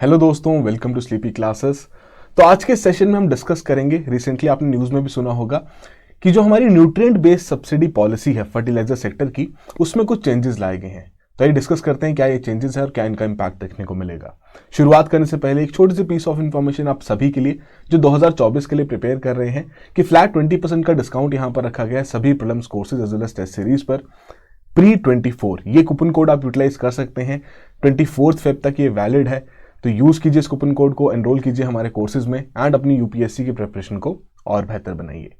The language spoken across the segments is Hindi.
हेलो दोस्तों, वेलकम टू स्लीपी क्लासेस। तो आज के सेशन में हम डिस्कस करेंगे, रिसेंटली आपने न्यूज़ में भी सुना होगा कि जो हमारी न्यूट्रिएंट बेस्ड सब्सिडी पॉलिसी है फर्टिलाइजर सेक्टर की, उसमें कुछ चेंजेस लाए गए हैं। तो ये डिस्कस करते हैं क्या ये चेंजेस है और क्या इनका इम्पैक्ट देखने को मिलेगा। शुरुआत करने से पहले एक छोटी सी पीस ऑफ इन्फॉर्मेशन आप सभी के लिए जो 2024 के लिए प्रिपेयर कर रहे हैं कि फ्लैट 20% का डिस्काउंट यहाँ पर रखा गया है सभी prelims courses as well as test series पर। प्री 24 ये कूपन कोड आप यूटिलाइज कर सकते हैं। 24 फेब तक ये वैलिड है, तो यूज कीजिए इस कूपन कोड को, एनरोल कीजिए हमारे कोर्सेज में एंड अपनी यूपीएससी की प्रिपरेशन को और बेहतर बनाइए।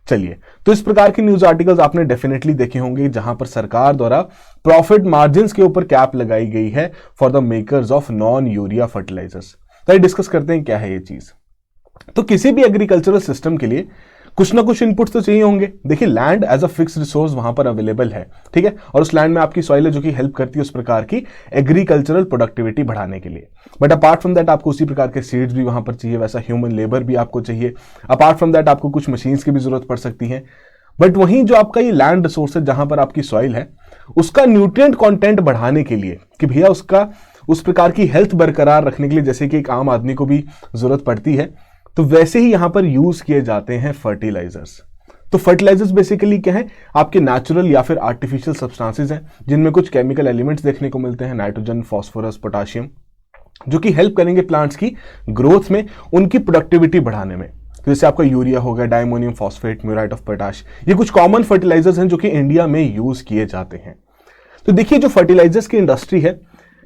चलिए, तो इस प्रकार के न्यूज आर्टिकल्स आपने डेफिनेटली देखे होंगे जहां पर सरकार द्वारा प्रॉफिट मार्जिन्स के ऊपर कैप लगाई गई है for the makers of non urea fertilizers. तो डिस्कस करते हैं क्या है ये चीज। तो किसी भी एग्रीकल्चरल सिस्टम के लिए कुछ ना कुछ इनपुट्स तो चाहिए होंगे। देखिए, land as a fix resource वहां पर अवेलेबल है, ठीक है, और उस लैंड में आपकी सॉइल है जो कि हेल्प करती है उस प्रकार की एग्रीकल्चरल प्रोडक्टिविटी बढ़ाने के लिए। बट अपार्ट फ्रॉम दैट आपको उसी प्रकार के सीड्स भी वहां पर चाहिए, वैसा ह्यूमन लेबर भी आपको चाहिए। अपार्ट फ्रॉम दैट आपको कुछ मशीन्स की भी जरूरत पड़ सकती है। बट वहीं जो आपका ये लैंड रिसोर्स है जहां पर आपकी सॉइल है, उसका न्यूट्रिएंट कंटेंट बढ़ाने के लिए कि भैया उसका उस प्रकार की हेल्थ बरकरार रखने के लिए जैसे कि एक आम आदमी को भी जरूरत पड़ती है, तो वैसे ही यहां पर यूज किए जाते हैं फर्टिलाइजर्स। तो फर्टिलाइजर्स बेसिकली क्या है, आपके नेचुरल या फिर आर्टिफिशियल सब्सटेंसेस हैं जिनमें कुछ केमिकल एलिमेंट्स देखने को मिलते हैं, नाइट्रोजन, फास्फोरस, पोटाशियम, जो कि हेल्प करेंगे प्लांट्स की ग्रोथ में, उनकी प्रोडक्टिविटी बढ़ाने में। तो जैसे आपका यूरिया हो गया, डायमोनियम फॉस्फेट, म्यूराइट ऑफ पोटाश, ये कुछ कॉमन फर्टिलाइजर्स हैं जो कि इंडिया में यूज किए जाते हैं। तो देखिए, जो फर्टिलाइजर्स की इंडस्ट्री है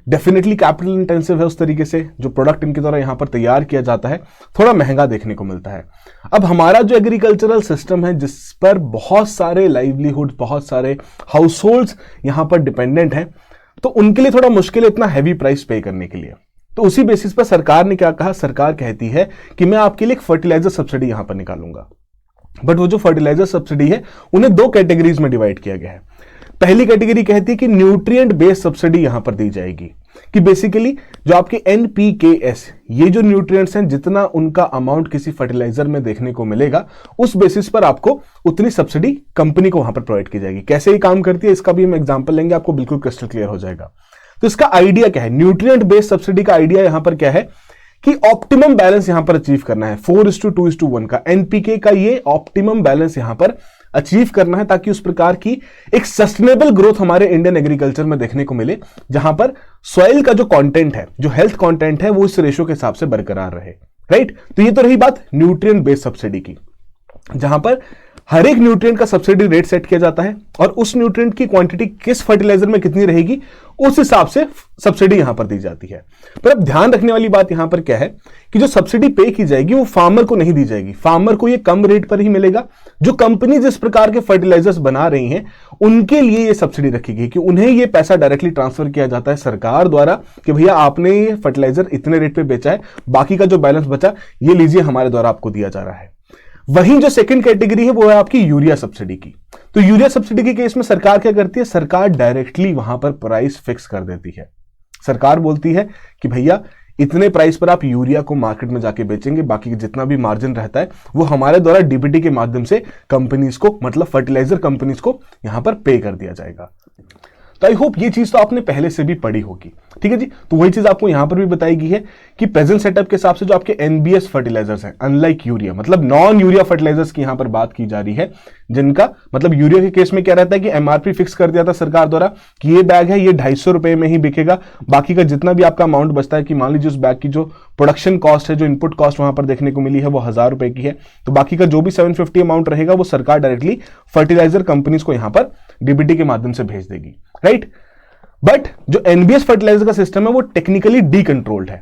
डेफिनेटली कैपिटल इंटेंसिव है। उस तरीके से जो प्रोडक्ट इनके द्वारा यहां पर तैयार किया जाता है थोड़ा महंगा देखने को मिलता है। अब हमारा जो एग्रीकल्चरल सिस्टम है जिस पर बहुत सारे लाइवलीहुड, बहुत सारे हाउसहोल्ड्स यहां पर डिपेंडेंट हैं, तो उनके लिए थोड़ा मुश्किल है इतना हैवी प्राइस पे करने के लिए। तो उसी बेसिस पर सरकार ने क्या कहा, सरकार कहती है कि मैं आपके लिए एक फर्टिलाइजर सब्सिडी यहां पर निकालूंगा। बट वो जो फर्टिलाइजर सब्सिडी है उन्हें दो कैटेगरीज में डिवाइड किया गया है। पहली कैटेगरी कहती है कि न्यूट्रिएंट बेस्ड सब्सिडी यहां पर दी जाएगी, कि बेसिकली जो आपके एनपीकेएस, ये जो न्यूट्रिएंट्स हैं, जितना उनका अमाउंट किसी फर्टिलाइजर में देखने को मिलेगा उस बेसिस पर आपको उतनी सब्सिडी कंपनी को वहां पर प्रोवाइड की जाएगी। कैसे ये काम करती है इसका भी हम एग्जांपल लेंगे, आपको बिल्कुल क्रिस्टल क्लियर हो जाएगा। तो इसका आइडिया क्या है, न्यूट्रिएंट बेस्ड सब्सिडी का आइडिया यहां पर क्या है कि ऑप्टिमम बैलेंस यहां पर अचीव करना है। 4:2:1 का एनपीके का ये ऑप्टिमम बैलेंस यहां पर अचीव करना है, ताकि उस प्रकार की एक सस्टेनेबल ग्रोथ हमारे इंडियन एग्रीकल्चर में देखने को मिले, जहां पर सॉइल का जो कंटेंट है, जो हेल्थ कंटेंट है, वो इस रेशो के हिसाब से बरकरार रहे। राइट, तो ये तो रही बात न्यूट्रिएंट बेस्ड सब्सिडी की, जहां पर हर एक न्यूट्रिएंट का सब्सिडी रेट सेट किया जाता है और उस न्यूट्रिएंट की क्वांटिटी किस फर्टिलाइजर में कितनी रहेगी उस हिसाब से सब्सिडी यहां पर दी जाती है। पर अब ध्यान रखने वाली बात यहां पर क्या है कि जो सब्सिडी पे की जाएगी वो फार्मर को नहीं दी जाएगी। फार्मर को ये कम रेट पर ही मिलेगा। जो कंपनी जिस प्रकार के फर्टिलाइजर्स बना रही हैं उनके लिए ये सब्सिडी रखी गई कि उन्हें ये पैसा डायरेक्टली ट्रांसफर किया जाता है सरकार द्वारा कि भैया आपने ये फर्टिलाइजर इतने रेट पे बेचा है, बाकी का जो बैलेंस बचा ये लीजिए, हमारे द्वारा आपको दिया जा रहा है। वहीं जो सेकंड कैटेगरी है वो है आपकी यूरिया सब्सिडी की। तो यूरिया सब्सिडी के केस में सरकार क्या करती है, सरकार डायरेक्टली वहां पर प्राइस फिक्स कर देती है। सरकार बोलती है कि भैया इतने प्राइस पर आप यूरिया को मार्केट में जाके बेचेंगे, बाकी जितना भी मार्जिन रहता है वो हमारे द्वारा डीबीटी के माध्यम से कंपनीज को, मतलब फर्टिलाइजर कंपनीज को यहां पर पे कर दिया जाएगा। तो आई होप ये चीज तो आपने पहले से भी पढ़ी होगी, ठीक है जी। तो वही चीज आपको यहां पर भी बताई गई है कि प्रेजेंट सेटअप के हिसाब से जो आपके एनबीएस फर्टिलाइजर्स हैं, अनलाइक यूरिया, मतलब नॉन यूरिया फर्टिलाइजर्स की यहां पर बात की जा रही है, जिनका मतलब यूरिया के केस में क्या रहता है कि एमआरपी फिक्स कर दिया था सरकार द्वारा कि ये बैग है ये 250 रुपए में ही बिकेगा, बाकी का जितना भी आपका अमाउंट बचता है, कि मान लीजिए उस बैग की जो प्रोडक्शन कॉस्ट है, जो इनपुट कॉस्ट वहां पर देखने को मिली है वो 1000 रुपए की है, तो बाकी का जो भी 750 अमाउंट रहेगा वो सरकार डायरेक्टली फर्टिलाइजर कंपनीज को यहां पर डीबीटी के माध्यम से भेज देगी। राइट, बट जो एनबीएस फर्टिलाइजर का सिस्टम है वो टेक्निकली डीकंट्रोल्ड है।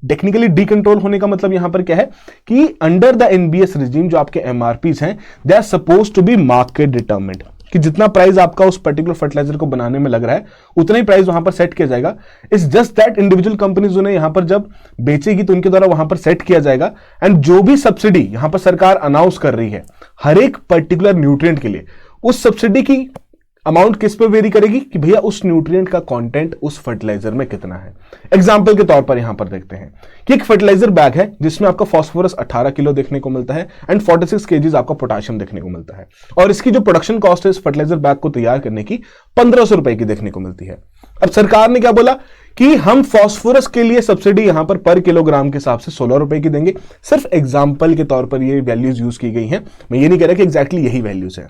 टेक्निकली डीकंट्रोल होने का मतलब यहां पर क्या है कि अंडर द एनबीएस रिजीम जो आपके एमआरपीज हैं they are suppose to be market determined, कि जितना प्राइस आपका उस पर्टिकुलर फर्टिलाइजर को बनाने में लग रहा है उतना ही प्राइस वहां पर सेट किया जाएगा। It's just that individual companies उन्हें यहां पर जब बेचेगी तो उनके द्वारा वहां पर सेट किया जाएगा, एंड जो भी सब्सिडी यहां पर सरकार अनाउंस कर रही है हर एक पर्टिकुलर न्यूट्रिएंट के लिए, उस सब्सिडी की अमाउंट किस पे वेरी करेगी कि भैया उस न्यूट्रिएंट का कंटेंट उस फर्टिलाइजर में कितना है। एग्जांपल के तौर पर यहां पर देखते हैं कि एक फर्टिलाइजर बैग है जिसमें आपका फास्फोरस 18 किलो देखने को मिलता है एंड 46 केजीज आपका पोटाशियम देखने को मिलता है, और इसकी जो प्रोडक्शन कॉस्ट है इस फर्टिलाइजर बैग को तैयार करने की 1500 रुपए की देखने को मिलती है। अब सरकार ने क्या बोला कि हम फास्फोरस के लिए सब्सिडी यहां पर किलोग्राम के हिसाब से 16 रुपए की देंगे। सिर्फ एग्जांपल के तौर पर ये वैल्यूज यूज की गई हैं, मैं ये नहीं कह रहा कि एग्जैक्टली यही वैल्यूज है,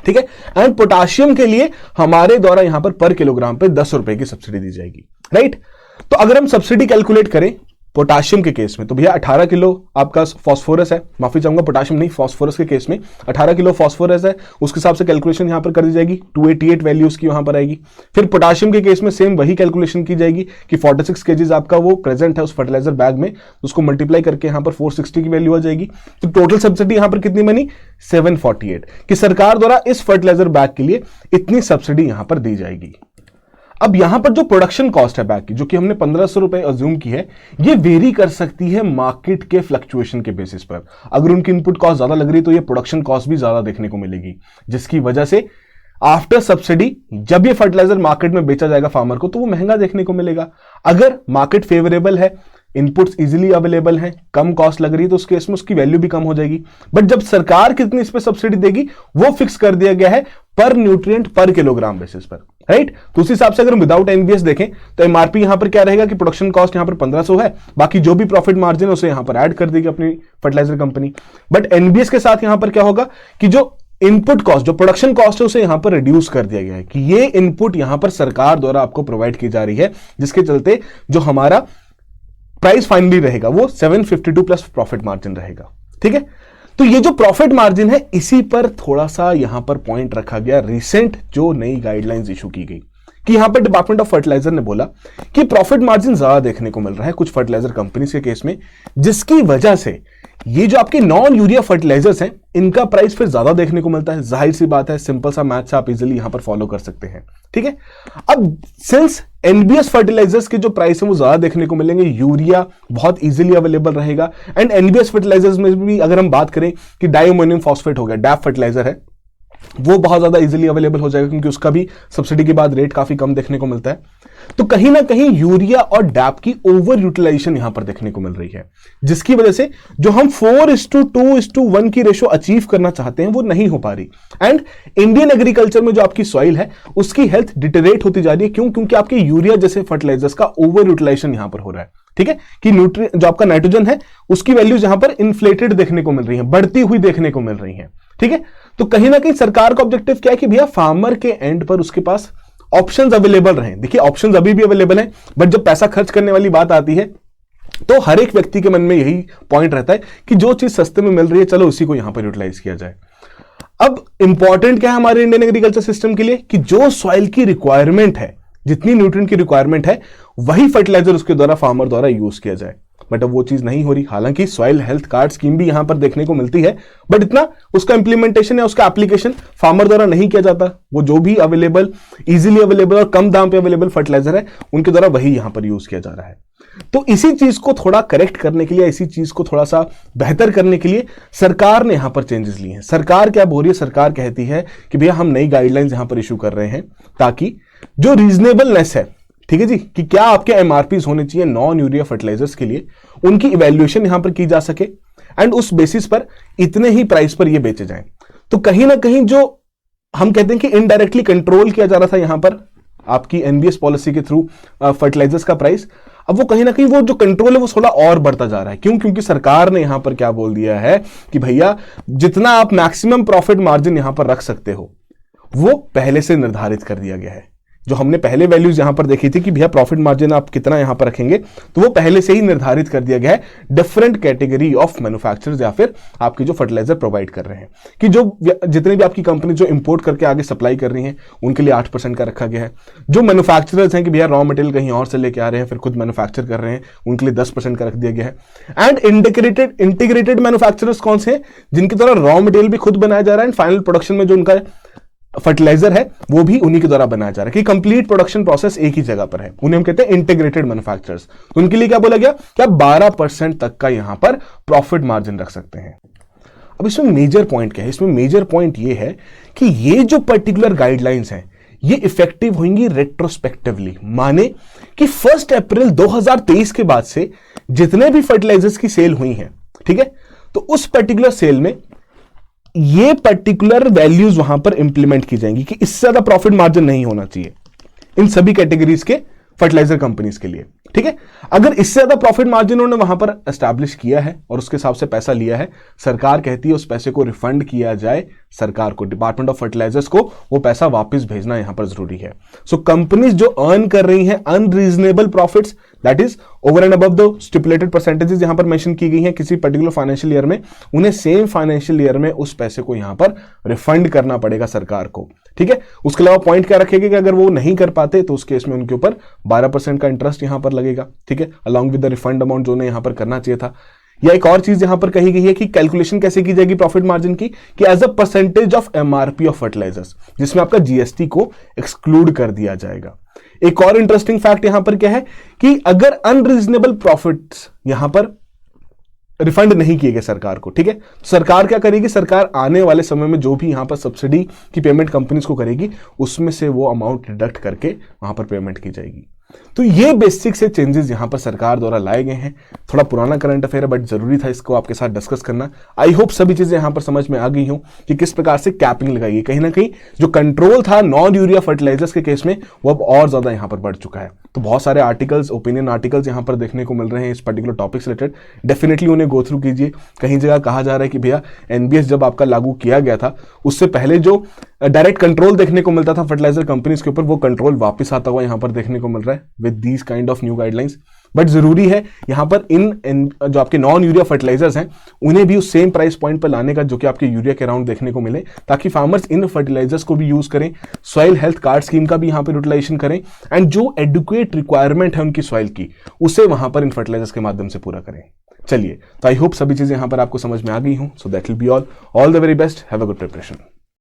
ठीक है। एंड पोटाशियम के लिए हमारे द्वारा यहां पर किलोग्राम पे 10 रुपए की सब्सिडी दी जाएगी, राइट। तो अगर हम सब्सिडी कैलकुलेट करें पोटाशियम के केस में, तो भैया 18 किलो आपका फास्फोरस है, माफी चाहूंगा पोटाशियम नहीं, फास्फोरस के केस में 18 किलो फास्फोरस है, उसके हिसाब से कैलकुलेशन यहां पर कर दी जाएगी, 288 वैल्यूज की वहां पर आएगी। फिर पोटाशियम के केस में सेम वही कैलकुलेशन की जाएगी कि 46 केजीज आपका वो प्रेजेंट है उस फर्टिलाइजर बैग में, उसको मल्टीप्लाई करके यहां पर 460 की वैल्यू आ जाएगी। तो टोटल सब्सिडी यहां पर कितनी बनी 748, कि सरकार द्वारा इस फर्टिलाइजर बैग के लिए इतनी सब्सिडी यहां पर दी जाएगी। अब यहां पर जो प्रोडक्शन कॉस्ट है बैग की, जो कि हमने 1500 रुपए अज्यूम की है, ये वेरी कर सकती है मार्केट के फ्लक्चुएशन के बेसिस पर। अगर उनकी इनपुट कॉस्ट ज्यादा लग रही है तो ये प्रोडक्शन कॉस्ट भी ज्यादा देखने को मिलेगी, जिसकी वजह से आफ्टर सब्सिडी जब ये फर्टिलाइजर मार्केट में बेचा जाएगा फार्मर को तो वो महंगा देखने को मिलेगा। अगर मार्केट फेवरेबल है, इनपुट्स इजीली अवेलेबल हैं, कम कॉस्ट लग रही है, तो उस केस में उसकी वैल्यू भी कम हो जाएगी। बट जब सरकार कितनी इस पे सब्सिडी देगी वो फिक्स कर दिया गया है पर न्यूट्रिएंट पर किलोग्राम बेसिस पर, राइट। तो उस हिसाब से अगर हम विदाउट एनबीएस देखें तो एमआरपी यहां पर क्या रहेगा कि प्रोडक्शन कॉस्ट यहां पर 1500 है, बाकी जो भी प्रॉफिट मार्जिन है उसे यहां पर ऐड कर देगी अपनी फर्टिलाइजर कंपनी। बट एनबीएस के साथ यहां पर क्या होगा कि जो इनपुट कॉस्ट, जो प्रोडक्शन कॉस्ट है, उसे यहां पर रिड्यूस कर दिया गया है कि ये इनपुट यहां पर सरकार द्वारा आपको प्रोवाइड की जा रही है, जिसके चलते जो हमारा प्राइस फाइनली रहेगा वो 752 प्लस प्रॉफिट मार्जिन रहेगा, ठीक है। तो ये जो प्रॉफिट मार्जिन है इसी पर थोड़ा सा यहां पर पॉइंट रखा गया रिसेंट जो नई गाइडलाइंस इशू की गई, कि यहां पर डिपार्टमेंट ऑफ फर्टिलाइजर ने बोला कि प्रॉफिट मार्जिन ज्यादा देखने को मिल रहा है कुछ फर्टिलाइजर कंपनीज के केस में, जिसकी वजह से ये जो आपके नॉन यूरिया फर्टिलाइजर्स हैं इनका प्राइस फिर ज्यादा देखने को मिलता है। जाहिर सी बात है, सिंपल सा मैथ्स आप इजीली यहां पर फॉलो कर सकते हैं, ठीक है। अब सिंस एनबीएस फर्टिलाइजर्स के जो प्राइस है वो ज्यादा देखने को मिलेंगे, यूरिया बहुत इजीली अवेलेबल रहेगा। एंड एनबीएस फर्टिलाइजर्स में भी अगर हम बात करें कि डाइअमोनियम फॉस्फेट हो गया, डैप फर्टिलाइजर है, वो बहुत ज्यादा इजीली अवेलेबल हो जाएगा क्योंकि उसका भी सब्सिडी के बाद रेट काफी कम देखने को मिलता है। तो कहीं ना कहीं यूरिया और डैप की ओवर यूटिलाइजेशन यहां पर देखने को मिल रही है, जिसकी वजह से जो हम 4:2:1 की रेशो अचीव करना चाहते हैं वो नहीं हो पा रही। एंड इंडियन एग्रीकल्चर में जो आपकी सॉइल है उसकी हेल्थ डिटेरेट होती जा रही है। क्यों? क्योंकि आपके यूरिया जैसे फर्टिलाइजर्स का ओवर यूटिलाइजेशन यहां पर हो रहा है, ठीक है, कि न्यूट्रिएंट जो आपका नाइट्रोजन है उसकी वैल्यूज यहां पर इन्फ्लेटेड देखने को मिल रही है, बढ़ती हुई देखने को मिल रही है, ठीक है। तो कहीं ना कहीं सरकार का ऑब्जेक्टिव क्या है कि भैया फार्मर के एंड पर उसके पास ऑप्शंस अवेलेबल रहें। देखिए ऑप्शंस अभी भी अवेलेबल हैं, बट जब पैसा खर्च करने वाली बात आती है तो हर एक व्यक्ति के मन में यही पॉइंट रहता है कि जो चीज सस्ते में मिल रही है चलो उसी को यहां पर यूटिलाइज किया जाए। अब इंपॉर्टेंट क्या है हमारे इंडियन एग्रीकल्चर सिस्टम के लिए कि जो सॉइल की रिक्वायरमेंट है, जितनी न्यूट्रिएंट की रिक्वायरमेंट है, वही फर्टिलाइजर उसके द्वारा फार्मर द्वारा यूज किया जाए। बट अब वो चीज नहीं हो रही। हालांकि सॉइल हेल्थ कार्ड स्कीम भी यहां पर देखने को मिलती है, बट इतना उसका इंप्लीमेंटेशन या उसका एप्लीकेशन फार्मर द्वारा नहीं किया जाता। वो जो भी अवेलेबल, इजीली अवेलेबल और कम दाम पे अवेलेबल फर्टिलाइजर है उनके द्वारा वही यहां पर यूज किया जा रहा है। तो इसी चीज को थोड़ा करेक्ट करने के लिए, इसी चीज को थोड़ा सा बेहतर करने के लिए सरकार ने यहां पर चेंजेस लिए हैं। सरकार क्या बोल रही है? सरकार कहती है कि भैया हम नई गाइडलाइंस यहां पर इशू कर रहे हैं ताकि जो रीजनेबलनेस है, ठीक है जी, कि क्या आपके एमआरपी होने चाहिए नॉन यूरिया फर्टिलाइजर्स के लिए, उनकी इवैल्यूएशन यहां पर की जा सके एंड उस बेसिस पर इतने ही प्राइस पर ये बेचे जाएं। तो कहीं ना कहीं जो हम कहते हैं कि इनडायरेक्टली कंट्रोल किया जा रहा था यहां पर आपकी एनबीएस पॉलिसी के थ्रू फर्टिलाइजर्स का प्राइस, अब वो कहीं ना कहीं वो जो कंट्रोल है वो थोड़ा और बढ़ता जा रहा है। क्यों? क्योंकि सरकार ने यहां पर क्या बोल दिया है कि भैया जितना आप मैक्सिमम प्रॉफिट मार्जिन यहां पर रख सकते हो वो पहले से निर्धारित कर दिया गया है। जो हमने पहले वैल्यूज यहां पर देखी थी कि भैया प्रॉफिट मार्जिन आप कितना यहां पर रखेंगे, तो वो पहले से ही निर्धारित कर दिया गया है डिफरेंट कैटेगरी ऑफ मैन्युफैक्चरर्स या फिर आपकी जो फर्टिलाइजर प्रोवाइड कर रहे हैं, कि जो जितनी भी आपकी कंपनी जो इंपोर्ट करके आगे सप्लाई कर रही है उनके लिए 8% का रखा गया है। जो मैन्युफैक्चरर्स हैं कि भैया रॉ मटेरियल कहीं और से लेके आ रहे हैं फिर खुद मैन्युफैक्चर कर रहे हैं, उनके लिए 10% का रख दिया गया है। एंड इंटीग्रेटेड मैन्युफैक्चरर्स कौन से हैं? जिनके द्वारा रॉ मटेरियल भी खुद बनाया जा रहा है एंड फाइनल प्रोडक्शन में जो उनका फर्टिलाइजर है वो भी उन्हीं के द्वारा बनाया जा रहा है, कि कंप्लीट प्रोडक्शन प्रोसेस एक ही जगह पर है। उन्हें हम कहते हैं इंटीग्रेटेड मैन्युफैक्चरर्स। तो उनके लिए क्या बोला गया कि आप 12% तक का यहां पर प्रॉफिट मार्जिन रख सकते हैं। अब इसमें मेजर पॉइंट क्या है? इसमें मेजर पॉइंट ये है कि ये जो पर्टिकुलर गाइडलाइंस हैं ये इफेक्टिव होंगी रेट्रोस्पेक्टिवली, माने कि 1 अप्रैल 2023 के बाद से जितने भी फर्टिलाइजर्स की सेल हुई है, ठीक है, तो उस पर्टिकुलर सेल में ये पर्टिकुलर वैल्यूज वहां पर इंप्लीमेंट की जाएंगी कि इससे ज्यादा प्रॉफिट मार्जिन नहीं होना चाहिए इन सभी कैटेगरीज के फर्टिलाइजर कंपनीज के लिए, ठीक है। अगर इससे ज्यादा प्रॉफिट मार्जिन उन्होंने वहां पर एस्टैब्लिश किया है और उसके हिसाब से पैसा लिया है, सरकार कहती है उस पैसे को रिफंड किया जाए, सरकार को, डिपार्टमेंट ऑफ फर्टिलाइजर्स को वो पैसा वापस भेजना यहां पर जरूरी है। सो कंपनीज जो अर्न कर रही हैं unreasonable profits, that is over and above the stipulated percentages यहां पर मेंशन की गई हैं किसी पर्टिकुलर फाइनेंशियल ईयर में, उन्हें सेम फाइनेंशियल ईयर में उस पैसे को यहां पर रिफंड करना पड़ेगा सरकार को, ठीक है। उसके अलावा पॉइंट क्या रखेगा कि अगर वो नहीं कर पाते तो उस केस में उनके ऊपर 12% का इंटरेस्ट यहां पर लगेगा, ठीक है, along with the refund amount जो उन्हें यहां पर करना चाहिए था। या एक और चीज यहां पर कही गई है कि कैलकुलेशन कैसे की जाएगी प्रॉफिट मार्जिन की, कि as a percentage of MRP of fertilizers, जिसमें आपका जीएसटी को एक्सक्लूड कर दिया जाएगा। एक और इंटरेस्टिंग फैक्ट यहां पर क्या है कि अगर अनरीजनेबल प्रॉफिट्स यहां पर रिफंड नहीं किए गए सरकार को, ठीक है, तो सरकार क्या करेगी, सरकार आने वाले समय में जो भी यहां पर सब्सिडी की पेमेंट कंपनीज को करेगी उसमें से वो अमाउंट डिडक्ट करके वहां पर पेमेंट की जाएगी। तो ये बेसिक से चेंजेस यहां पर सरकार द्वारा लाए गए हैं। थोड़ा पुराना करंट अफेयर है बट जरूरी था इसको आपके साथ डिस्कस करना। आई होप सभी चीजें यहां पर समझ में आ गई हूं कि किस प्रकार से कैपिंग लगाई है। कहीं ना कहीं जो कंट्रोल था नॉन यूरिया फर्टिलाइजर्स के केस में वो अब और ज्यादा यहां पर बढ़ चुका है। तो बहुत सारे आर्टिकल्स, ओपिनियन आर्टिकल्स यहां पर देखने को मिल रहे हैं इस पर्टिकुलर टॉपिक से रिलेटेड, डेफिनेटली उन्हें गो थ्रू कीजिए। कहीं जगह कहा जा रहा है कि भैया एनबीएस जब आपका लागू किया गया था उससे पहले जो डायरेक्ट कंट्रोल देखने को मिलता था फर्टिलाइजर कंपनीज के ऊपर, वो कंट्रोल वापस आता हुआ यहां पर देखने को मिल रहा है with these kind of new guidelines. But जरूरी है यहां पर इन जो आपके नॉन यूरिया फर्टिलाइजर्स हैं उन्हें भी उस सेम प्राइस पॉइंट पर लाने का जो कि आपके यूरिया के अराउंड देखने को मिले, ताकि फार्मर्स इन फर्टिलाइजर्स को भी यूज करें, सॉइल हेल्थ कार्ड स्कीम का भी यहां पर यूटिलाइजेशन करें एंड जो एडुकेट रिक्वायरमेंट है उनकी सॉइल की उसे वहां पर इन फर्टिलाइजर्स के माध्यम से पूरा करें। चलिए, तो आई होप सभी चीजें यहां पर आपको समझ में आ गई हूं। So that will be all the very best, have a good preparation.